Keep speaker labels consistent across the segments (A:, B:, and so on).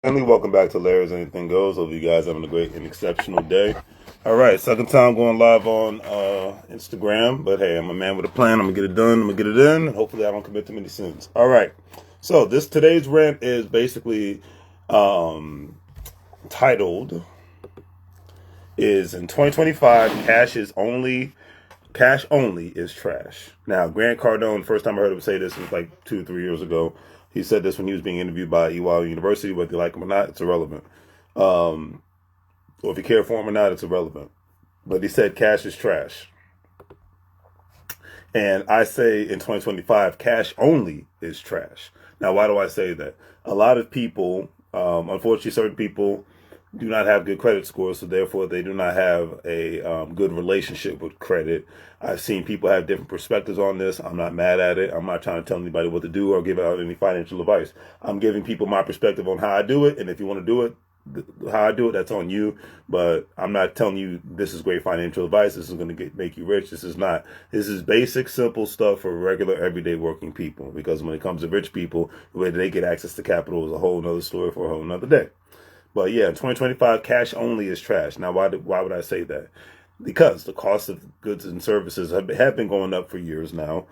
A: Family, welcome back to Larry's Anything Goes. Hope you guys having a great and exceptional day. All right, second time going live on Instagram, but hey, I'm a man with a plan. I'm gonna get it done. I'm gonna get it in. Hopefully, I don't commit too many sins. All right, so today's rant is basically titled "Is in 2025 cash only is trash." Now, Grant Cardone, first time I heard him say this was like 2 or 3 years ago. He said this when he was being interviewed by EY University. Whether you like him or not, it's irrelevant. Um, or if you care for him or not, it's irrelevant. But he said cash is trash. And I say in 2025, cash only is trash. Now, why do I say that? A lot of people, unfortunately, certain people do not have good credit scores, so therefore they do not have a good relationship with credit. I've seen people have different perspectives on this. I'm not mad at it. I'm not trying to tell anybody what to do or give out any financial advice. I'm giving people my perspective on how I do it, and if you want to do it, how I do it, that's on you. But I'm not telling you this is great financial advice. This is going to make you rich. This is not. This is basic, simple stuff for regular, everyday working people. Because when it comes to rich people, the way they get access to capital is a whole nother story for a whole nother day. But yeah, 2025 cash only is trash. Now, why would I say that? Because the cost of goods and services have been going up for years now.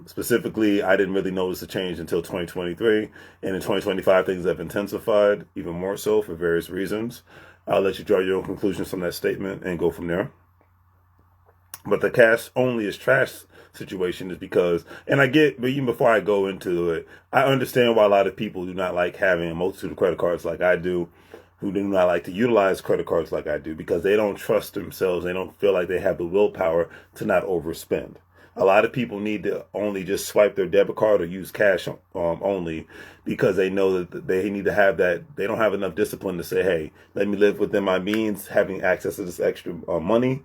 A: Specifically, I didn't really notice a change until 2023. And in 2025, things have intensified even more so for various reasons. I'll let you draw your own conclusions from that statement and go from there. But the cash only is trash situation is because, and I get, but even before I go into it, I understand why a lot of people do not like having a multitude of credit cards like I do, who do not like to utilize credit cards like I do, because they don't trust themselves. They don't feel like they have the willpower to not overspend. A lot of people need to only just swipe their debit card or use cash only because they know that they need to have that. They don't have enough discipline to say, hey, let me live within my means, having access to this extra money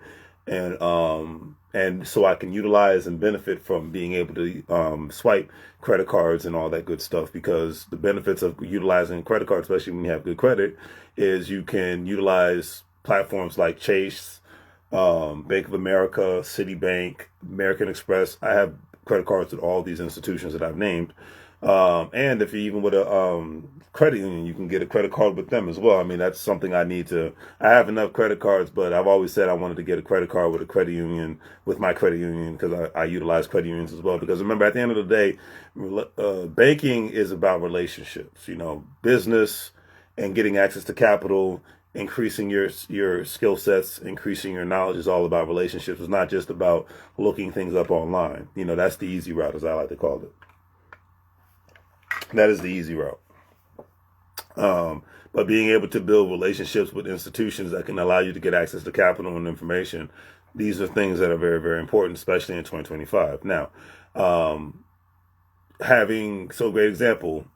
A: and so I can utilize and benefit from being able to swipe credit cards and all that good stuff. Because the benefits of utilizing credit cards, especially when you have good credit, is you can utilize platforms like Chase, Bank of America, Citibank, American Express. I have credit cards at all these institutions that I've named. And if you even with a credit union, you can get a credit card with them as well. I mean, that's something I need to. I have enough credit cards, but I've always said I wanted to get a credit card with a credit union, with my credit union, because I utilize credit unions as well. Because remember, at the end of the day, banking is about relationships. You know, business and getting access to capital, increasing your skill sets, increasing your knowledge is all about relationships. It's not just about looking things up online. You know, that's the easy route, as I like to call it. That is the easy route. But being able to build relationships with institutions that can allow you to get access to capital and information, these are things that are very, very important, especially in 2025. Now, um, great example,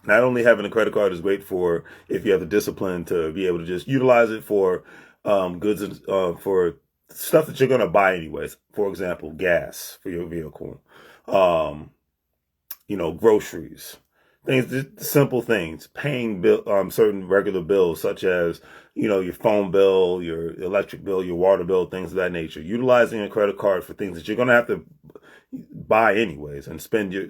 A: not only having a credit card is great for if you have the discipline to be able to just utilize it for goods and for stuff that you're going to buy anyways. For example, gas for your vehicle. Um, Groceries, things, simple things, paying certain regular bills, such as, your phone bill, your electric bill, your water bill, things of that nature. Utilizing a credit card for things that you're going to have to buy anyways and spend your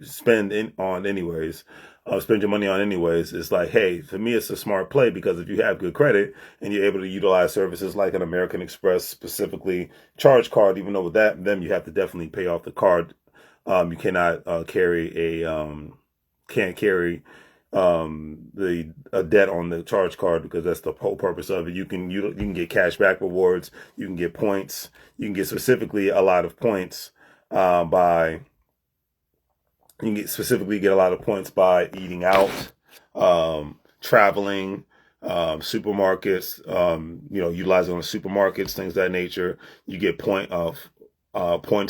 A: money on anyways. It's like, hey, for me, it's a smart play because if you have good credit and you're able to utilize services like an American Express, specifically charge card, even though with them you have to definitely pay off the card. You cannot can't carry the a debt on the charge card because that's the whole purpose of it. You can get cash back rewards. You can get points. You can get specifically a lot of points by you can get a lot of points by eating out, traveling, supermarkets, utilizing on the supermarkets, things of that nature. You get points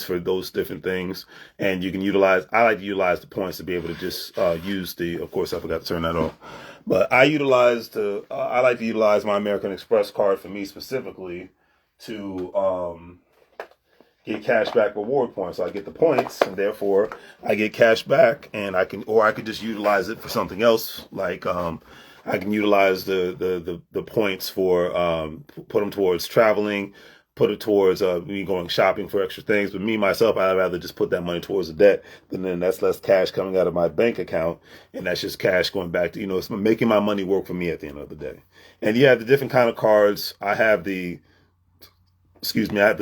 A: for those different things, and you can utilize. I like to utilize the points to be able to just use the. Of course, I forgot to turn that off, but I like to utilize my American Express card for me specifically to get cash back reward points. So I get the points, and therefore I get cash back, and I could just utilize it for something else. Like I can utilize the points for put them towards traveling, put it towards me going shopping for extra things. But me, myself, I'd rather just put that money towards the debt. And then that's less cash coming out of my bank account. And that's just cash going back to, it's making my money work for me at the end of the day. And yeah, the different kind of cards. I have the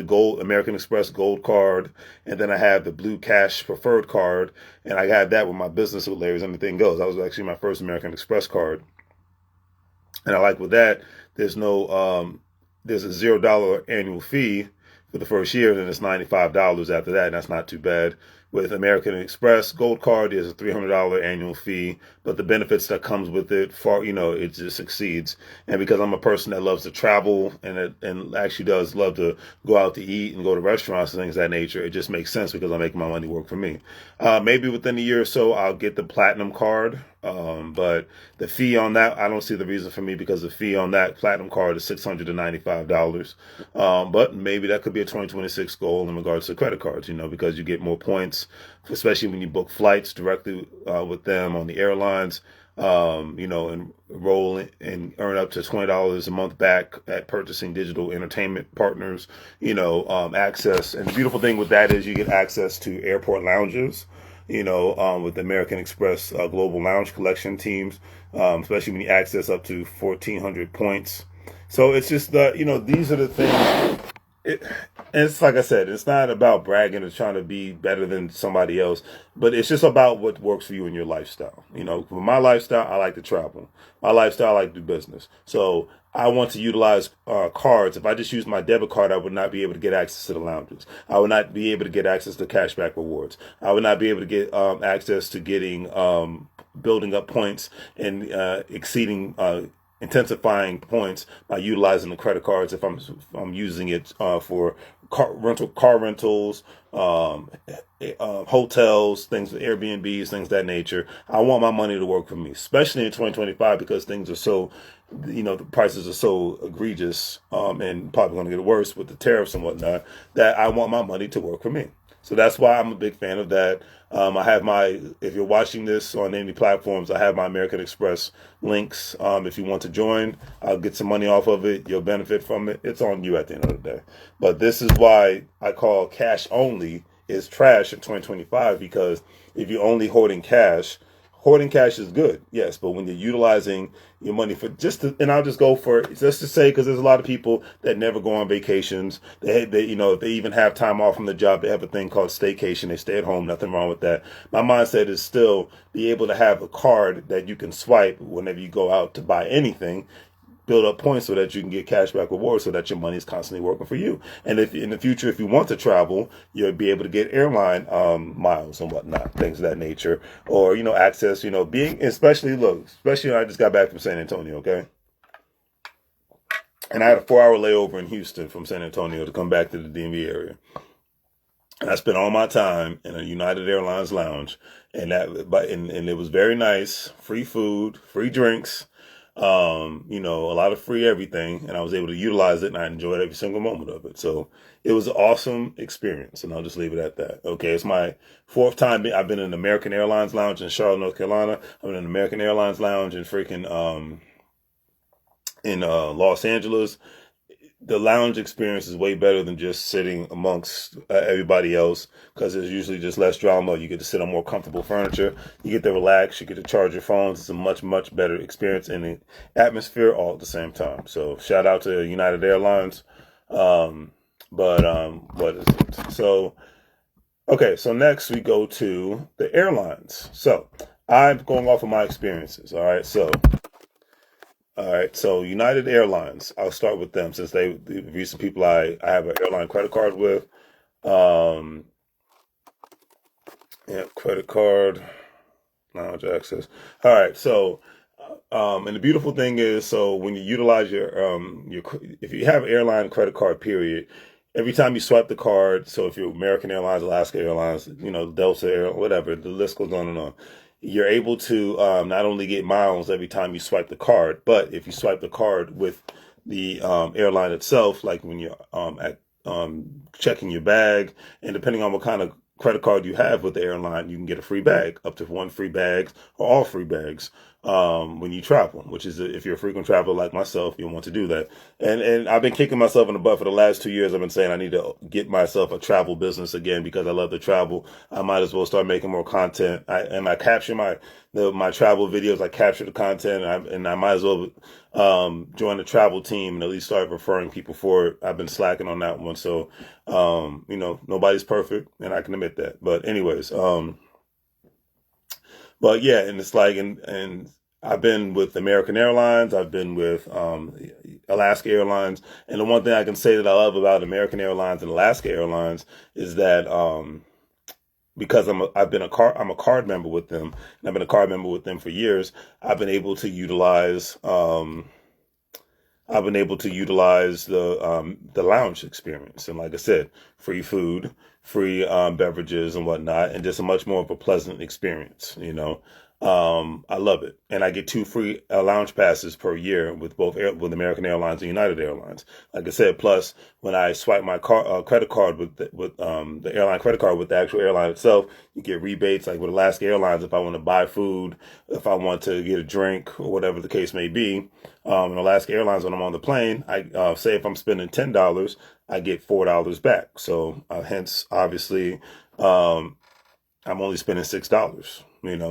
A: gold American Express gold card, and then I have the blue cash preferred card, and I had that with my business with Larry's Anything Goes. That was actually my first American Express card. And I like with that, there's a $0 annual fee for the first year, and then it's $95 after that, and that's not too bad. With American Express Gold Card, there's a $300 annual fee, but the benefits that comes with it, it just exceeds. And because I'm a person that loves to travel and actually does love to go out to eat and go to restaurants and things of that nature, it just makes sense because I'm making my money work for me. Maybe within a year or so, I'll get the Platinum card. But the fee on that, I don't see the reason for me because the fee on that Platinum card is $695. But maybe that could be a 2026 goal in regards to credit cards, because you get more points, especially when you book flights directly with them on the airlines, and roll and earn up to $20 a month back at purchasing digital entertainment partners, access. And the beautiful thing with that is you get access to airport lounges, with the American Express Global Lounge Collection teams, especially when you access up to 1,400 points. So it's just these are the things. And it's like I said, it's not about bragging or trying to be better than somebody else, but it's just about what works for you in your lifestyle. For my lifestyle, I like to travel. My lifestyle, I like to do business. So I want to utilize cards. If I just use my debit card, I would not be able to get access to the lounges. I would not be able to get access to cashback rewards. I would not be able to get access to getting building up points and exceeding intensifying points by utilizing the credit cards if I'm using it for car rentals, hotels, things, Airbnbs, things of that nature. I want my money to work for me, especially in 2025 because things are so, the prices are so egregious and probably going to get worse with the tariffs and whatnot, that I want my money to work for me. So that's why I'm a big fan of that. I have if you're watching this on any platforms, I have my American Express links. If you want to join, I'll get some money off of it. You'll benefit from it. It's on you at the end of the day. But this is why I call cash only is trash in 2025, because if you're only hoarding cash is good, yes, but when you're utilizing your money for and I'll just go for it, just to say, because there's a lot of people that never go on vacations. They if they even have time off from the job, they have a thing called staycation. They stay at home, nothing wrong with that. My mindset is still be able to have a card that you can swipe whenever you go out to buy anything, build up points so that you can get cashback rewards so that your money is constantly working for you. And if in the future, if you want to travel, you'll be able to get airline miles and whatnot, things of that nature, or, access, especially I just got back from San Antonio, okay? And I had a 4-hour layover in Houston from San Antonio to come back to the DMV area. And I spent all my time in a United Airlines lounge, and it was very nice, free food, free drinks, a lot of free everything, and I was able to utilize it, and I enjoyed every single moment of it. So it was an awesome experience, and I'll just leave it at that. Okay, it's my 4th time. I've been in an American Airlines lounge in Charlotte, North Carolina. I've been in an American Airlines lounge in Los Angeles. The lounge experience is way better than just sitting amongst everybody else, because there's usually just less drama. You get to sit on more comfortable furniture. You get to relax. You get to charge your phones. It's a much, much better experience in the atmosphere all at the same time. So shout out to United Airlines. What is it? So, okay. So next we go to the airlines. So I'm going off of my experiences. All right, so United Airlines, I'll start with them since the recent people I have an airline credit card with. Credit card, lounge access. All right, so and the beautiful thing is, so when you utilize if you have airline credit card, period, every time you swipe the card, so if you're American Airlines, Alaska Airlines, Delta Air, whatever, the list goes on and on. You're able to not only get miles every time you swipe the card, but if you swipe the card with the airline itself, like when you're checking your bag, and depending on what kind of credit card you have with the airline, you can get a free bag, up to 1 free bag or all free bags when you travel, which is if you're a frequent traveler like myself, you'll want to do that. And I've been kicking myself in the butt for the last 2 years. I've been saying I need to get myself a travel business again because I love to travel. I might as well start making more content. I capture my travel videos. I capture the content, and I might as well join the travel team and at least start referring people for it. I've been slacking on that one, so nobody's perfect, and I can admit that. But anyways, but yeah, and it's like, and I've been with American Airlines, I've been with Alaska Airlines, and the one thing I can say that I love about American Airlines and Alaska Airlines is that because I'm a card member with them, and I've been a card member with them for years. I've been able to utilize the lounge experience, and like I said, free food, free beverages and whatnot, and just a much more of a pleasant experience. I love it, and I get two free lounge passes per year with with American Airlines and United Airlines. Like I said, plus when I swipe my credit card with the airline credit card with the actual airline itself, you get rebates. Like with Alaska Airlines, if I want to buy food, if I want to get a drink or whatever the case may be, in Alaska Airlines when I'm on the plane, I say if I'm spending $10, I get $4 back. So hence, obviously, I'm only spending $6,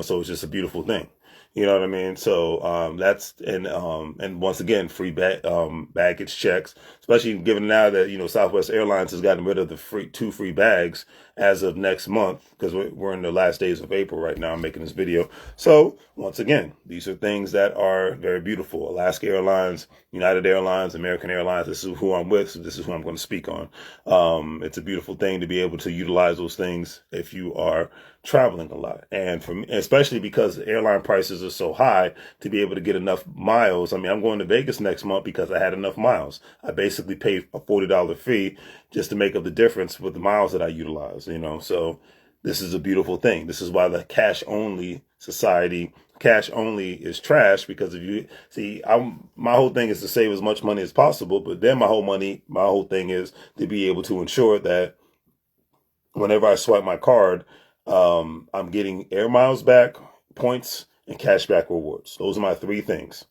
A: so it's just a beautiful thing. You know what I mean? So that's and once again, free baggage checks, especially given now that Southwest Airlines has gotten rid of the two free bags as of next month because we're in the last days of April right now. I'm making this video. So once again, these are things that are very beautiful. Alaska Airlines, United Airlines, American Airlines. This is who I'm with. So this is who I'm going to speak on. It's a beautiful thing to be able to utilize those things if you are traveling a lot, and especially because airline prices are so high, to be able to get enough miles. I mean, I'm going to Vegas next month because I had enough miles. I basically paid a $40 fee just to make up the difference with the miles that I utilize. So this is a beautiful thing. This is why the cash only society, cash only is trash, because if you see, my whole thing is to save as much money as possible, but then my whole thing is to be able to ensure that whenever I swipe my card, I'm getting air miles back, points, and cashback rewards. Those are my three things.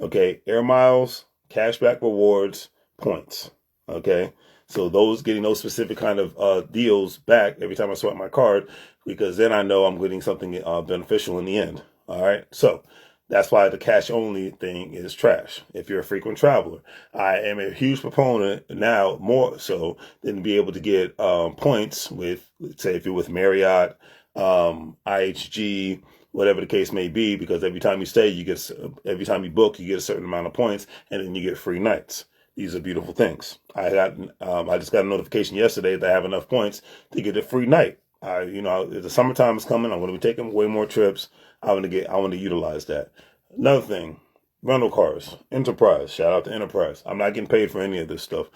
A: Okay, air miles, cashback rewards, points. Okay, so getting those specific kind of deals back every time I swipe my card, because then I know I'm getting something beneficial in the end. All right, so that's why the cash only thing is trash. If you're a frequent traveler, I am a huge proponent now, more so than be able to get points with, say, if you're with Marriott, IHG, whatever the case may be, because every time every time you book, you get a certain amount of points, and then you get free nights. These are beautiful things. I just got a notification yesterday that I have enough points to get a free night. The summertime is coming. I'm going to be taking way more trips. I want to utilize that. Another thing, rental cars, Enterprise. Shout out to Enterprise. I'm not getting paid for any of this stuff,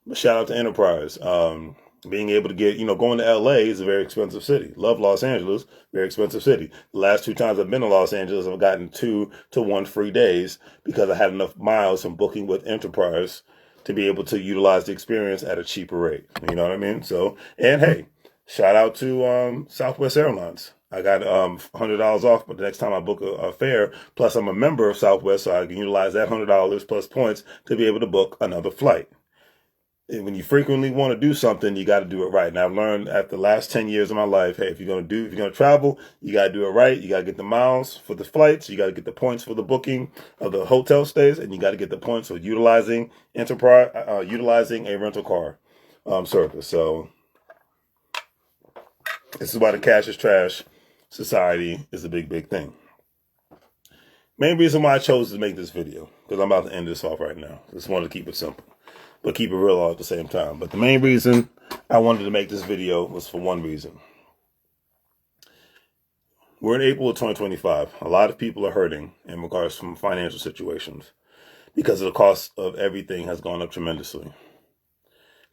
A: but shout out to Enterprise. Being able to get, going to LA is a very expensive city. Love Los Angeles, very expensive city. The last 2 times I've been to Los Angeles, I've gotten 2 to 1 free days because I had enough miles from booking with Enterprise to be able to utilize the experience at a cheaper rate. You know what I mean? So, and hey, shout out to Southwest Airlines. I got $100 off, but the next time I book a fare, plus I'm a member of Southwest, so I can utilize that $100 plus points to be able to book another flight. And when you frequently want to do something, you got to do it right. And I've learned after the last 10 years of my life, hey, if you're going to travel, you got to do it right. You got to get the miles for the flights. You got to get the points for the booking of the hotel stays, and you got to get the points for utilizing utilizing a rental car service. So this is why the cash is trash society is a big, big thing. Main reason why I chose to make this video, because I'm about to end this off right now. Just wanted to keep it simple, but keep it real all at the same time. But the main reason I wanted to make this video was for one reason. We're in April of 2025. A lot of people are hurting in regards to financial situations because the cost of everything has gone up tremendously.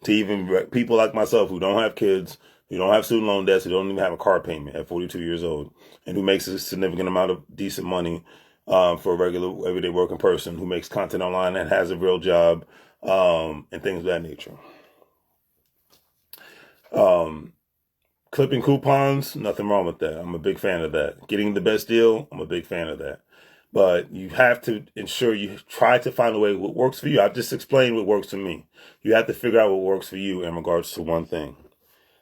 A: To even people like myself who don't have kids, who don't have student loan debts, who don't even have a car payment at 42 years old, and who makes a significant amount of decent money for a regular, everyday working person who makes content online and has a real job, and things of that nature. Clipping coupons, nothing wrong with that. I'm a big fan of that. Getting the best deal, I'm a big fan of that. But you have to ensure you try to find a way what works for you. I've just explained what works for me. You have to figure out what works for you in regards to one thing.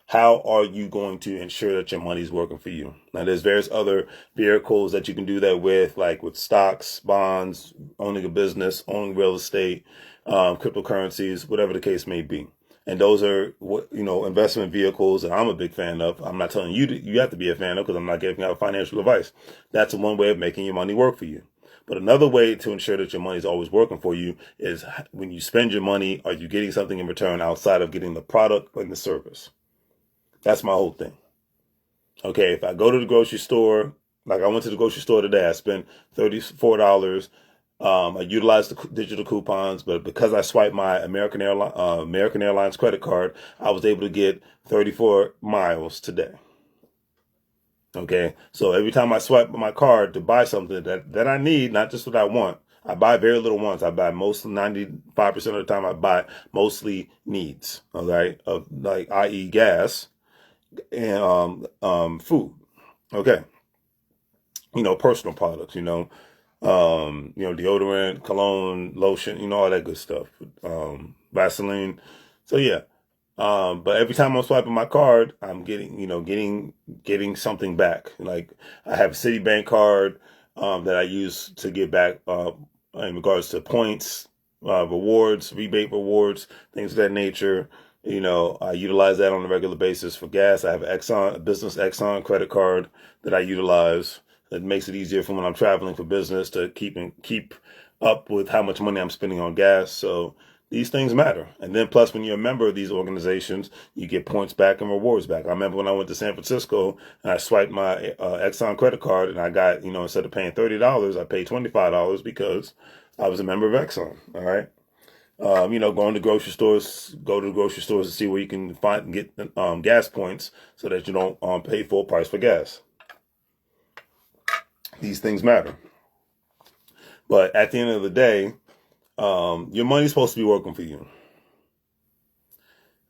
A: How are you going to ensure that your money is working for you? Now, there's various other vehicles that you can do that with, like with stocks, bonds, owning a business, owning real estate, cryptocurrencies, whatever the case may be. And those are what, investment vehicles that I'm a big fan of. I'm not telling you you have to be a fan of, because I'm not giving out financial advice. That's one way of making your money work for you. But another way to ensure that your money is always working for you is when you spend your money, are you getting something in return outside of getting the product and the service? That's my whole thing. Okay, if I go to the grocery store, like I went to the grocery store today, I spent $34. I utilized the digital coupons, but because I swiped my American Airlines credit card, I was able to get 34 miles today. Okay, so every time I swipe my card to buy something that I need, not just what I want, I buy very little wants. I buy mostly 95% of the time. I buy mostly needs. All right, like i.e. gas and food. Okay, personal products. Deodorant, cologne, lotion, all that good stuff. Vaseline. So yeah. But every time I'm swiping my card, I'm getting something back. Like I have a Citibank card, that I use to get back, in regards to points, rewards, rebate rewards, things of that nature. I utilize that on a regular basis for gas. I have a business Exxon credit card that I utilize. That makes it easier for when I'm traveling for business to keep up with how much money I'm spending on gas. So these things matter. And then plus, when you're a member of these organizations, you get points back and rewards back. I remember when I went to San Francisco and I swiped my Exxon credit card, and I got, instead of paying $30, I paid $25 because I was a member of Exxon. All right. Going to grocery stores, go to the grocery stores to see where you can find and get gas points so that you don't pay full price for gas. These things matter. But at the end of the day, your money's supposed to be working for you.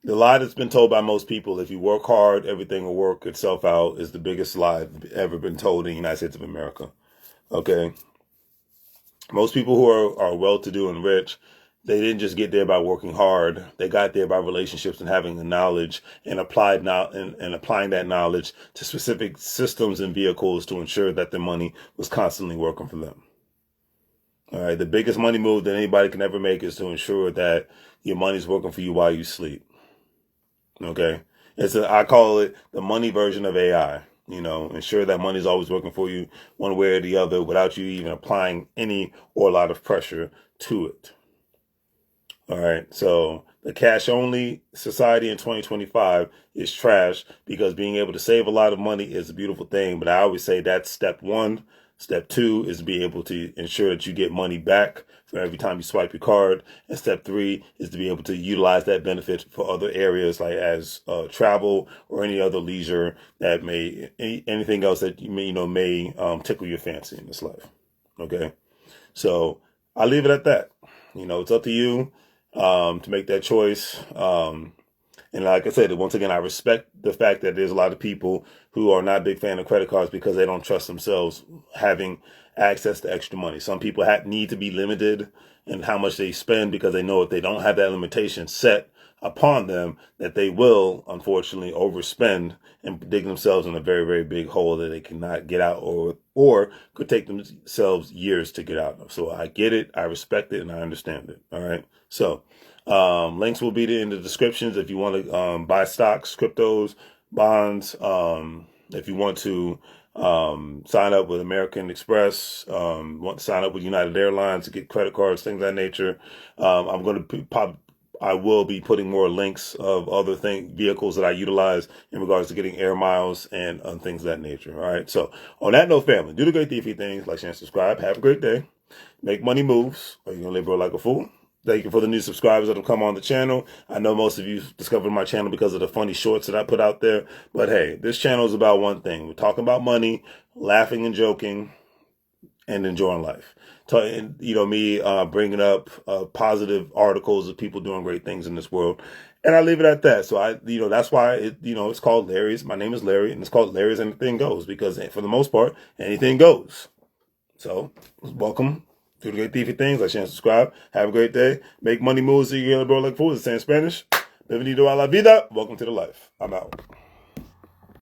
A: The lie that's been told by most people, if you work hard, everything will work itself out, is the biggest lie ever been told in the United States of America. Okay? Most people who are well-to-do and rich, they didn't just get there by working hard. They got there by relationships and having the knowledge and applying that knowledge to specific systems and vehicles to ensure that their money was constantly working for them. All right. The biggest money move that anybody can ever make is to ensure that your money's working for you while you sleep. Okay. I call it the money version of AI. Ensure that money's always working for you one way or the other without you even applying any or a lot of pressure to it. All right, so the cash only society in 2025 is trash, because being able to save a lot of money is a beautiful thing. But I always say that's step one. Step two is to be able to ensure that you get money back for every time you swipe your card. And step three is to be able to utilize that benefit for other areas, like as travel or any other leisure that anything else that you may tickle your fancy in this life. Okay, so I'll leave it at that. It's up to you to make that choice. And like I said, once again, I respect the fact that there's a lot of people who are not a big fan of credit cards because they don't trust themselves having access to extra money. Some people need to be limited in how much they spend, because they know if they don't have that limitation set upon them, that they will unfortunately overspend and dig themselves in a very, very big hole that they cannot get out, or could take themselves years to get out of. So I get it, I respect it, and I understand it. All right. So links will be in the descriptions if you want to buy stocks, cryptos, bonds. If you want to sign up with American Express, want to sign up with United Airlines to get credit cards, things of that nature. I will be putting more links of other vehicles that I utilize in regards to getting air miles and things of that nature. All right. So on that note, family, do the great thiefy things, like, share, and subscribe. Have a great day. Make money moves, or you're going to live like a fool. Thank you for the new subscribers that have come on the channel. I know most of you discovered my channel because of the funny shorts that I put out there. But hey, this channel is about one thing. We're talking about money, laughing and joking, and enjoying life. Me bringing up positive articles of people doing great things in this world. And I leave it at that. So that's why it's called Larry's. My name is Larry, and it's called Larry's Anything Goes, because for the most part, anything goes. So, welcome. Do the great thiefy things. Like, share, and subscribe. Have a great day. Make money moves so you get a bro like fools. Say in Spanish. Bienvenido a la vida. Welcome to the life. I'm out.